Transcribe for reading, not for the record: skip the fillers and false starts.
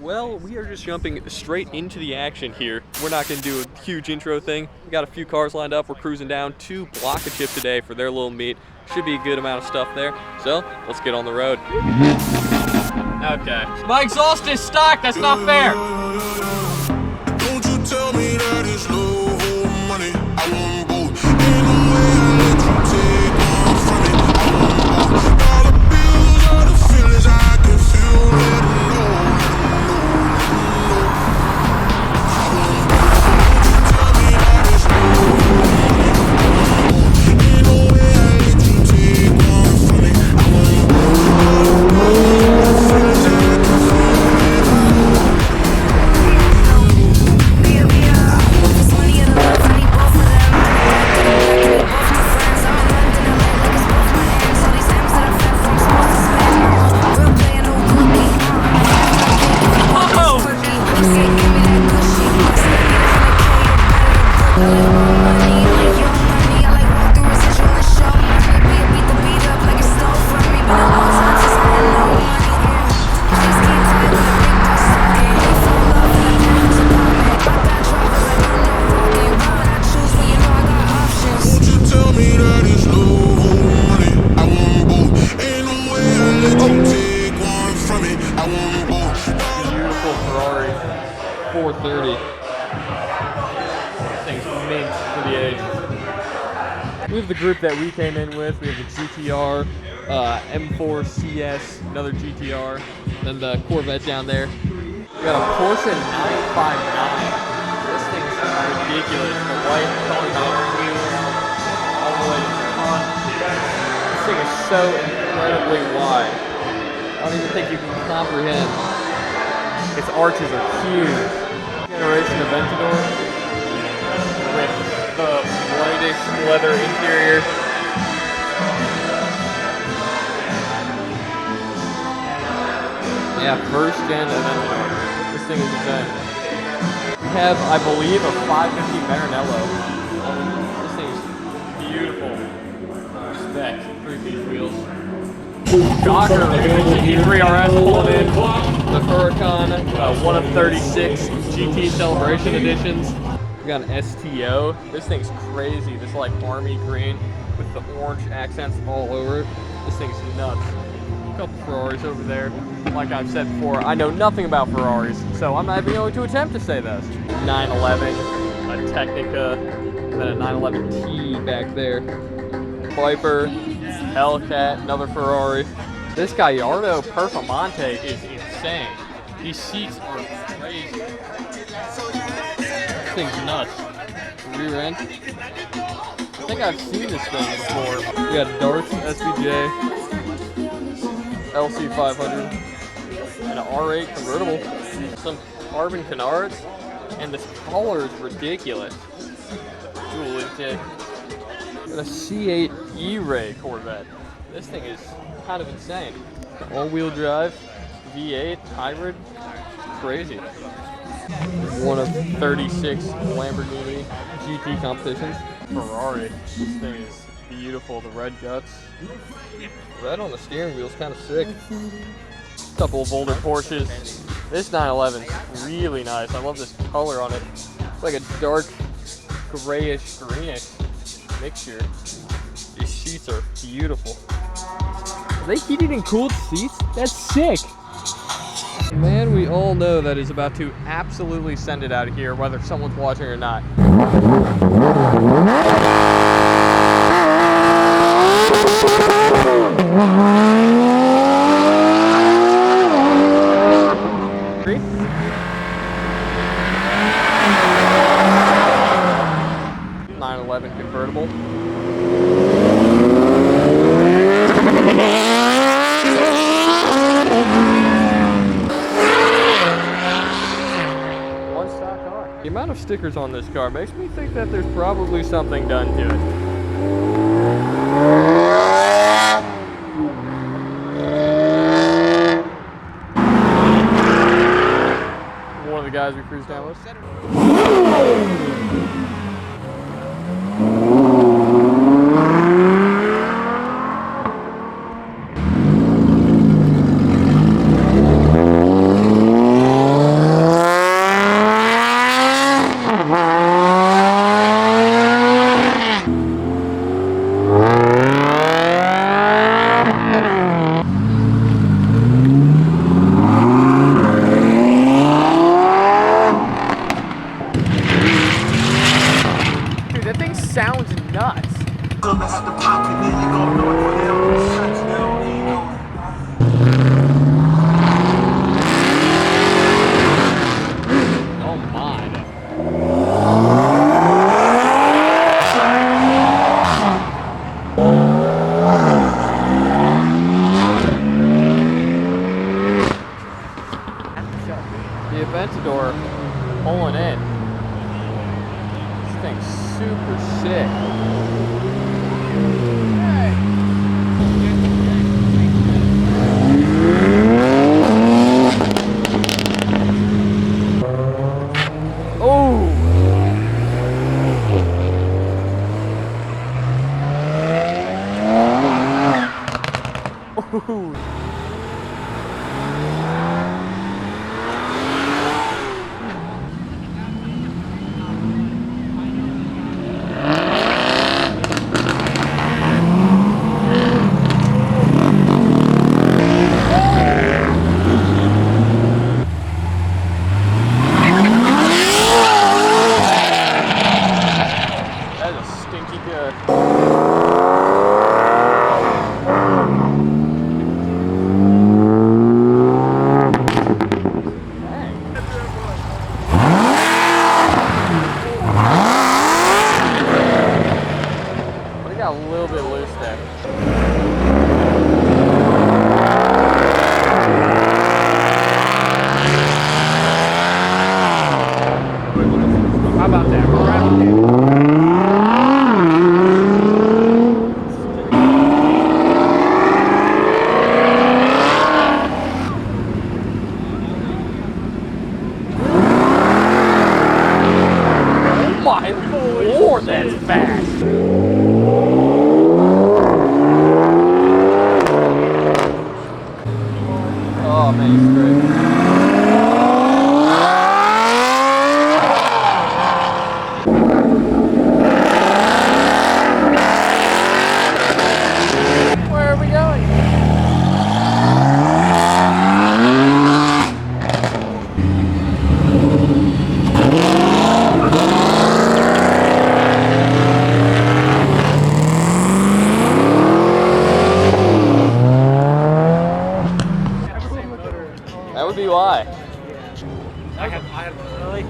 Well, we are just jumping straight into the action here. We're not going to do a huge intro thing. We got a few cars lined up. We're cruising down to Block a Chip today for their little meet. Should be a good amount of stuff there. So, let's get on the road. Okay. My exhaust is stock. That's not fair. Don't you tell me that it's no money. I won't both. Ain't no way I let you take one from me. I won't both. All the bills, all the feelings I can feel. Let them know, I won't both. Don't you tell me that it's no money. Ain't no way I let you take one from me. I won't both. All the feelings I can feel. Let them know. Beautiful Ferrari 430. This thing's mint for the age. We have the group that we came in with. We have the GTR, M4 CS, another GTR, then the Corvette down there. We got a Porsche 959. This thing's ridiculous. The white color wheels all the way to the front. This thing is so incredibly wide. I don't even think you can comprehend. Its arches are huge. Generation Aventador with the whitish leather interior. Yeah, first gen Aventador. This thing is insane. We have, I believe, a 550 Maranello. This thing is beautiful. Respect. 3-piece wheels. Shocker, E3 RS pulling in. The Huracan, one of 36 GT Celebration editions. We got an STO. This thing's crazy. This like army green with the orange accents all over it. This thing's nuts. A couple Ferraris over there. Like I've said before, I know nothing about Ferraris, so I'm not even going to attempt to say this. 911, a Technica, and then a 911T back there. Viper, Hellcat, another Ferrari. This Gallardo Performante is insane. These seats are crazy. This thing's nuts. Rear end. I think I've seen this thing before. We got Darts SVJ, LC500, and an R8 convertible. Some carbon canards, and this collar is ridiculous. Dual intake. And a C8 E-Ray Corvette. This thing is kind of insane. All-wheel drive, V8, hybrid, crazy. One of 36 Lamborghini GT competitions. Ferrari, this thing is beautiful. The red guts. Red on the steering wheel is kind of sick. Couple of older Porsches. This 911 is really nice. I love this color on it. It's like a dark grayish greenish mixture. These seats are beautiful. Are they heated and cooled seats? That's sick. Man, we all know that is about to absolutely send it out of here, whether someone's watching or not. Three. 911 convertible. The amount of stickers on this car makes me think that there's probably something done to it. One of the guys we cruised down with. The Aventador pulling in. This thing's super sick. Oh! Ooh. That is a stinky good. But it got a little bit loose there. How about that? We're right on there. Oh my lord, that's fast! Oh man, he's great. Where are we going? That would be why. I had really?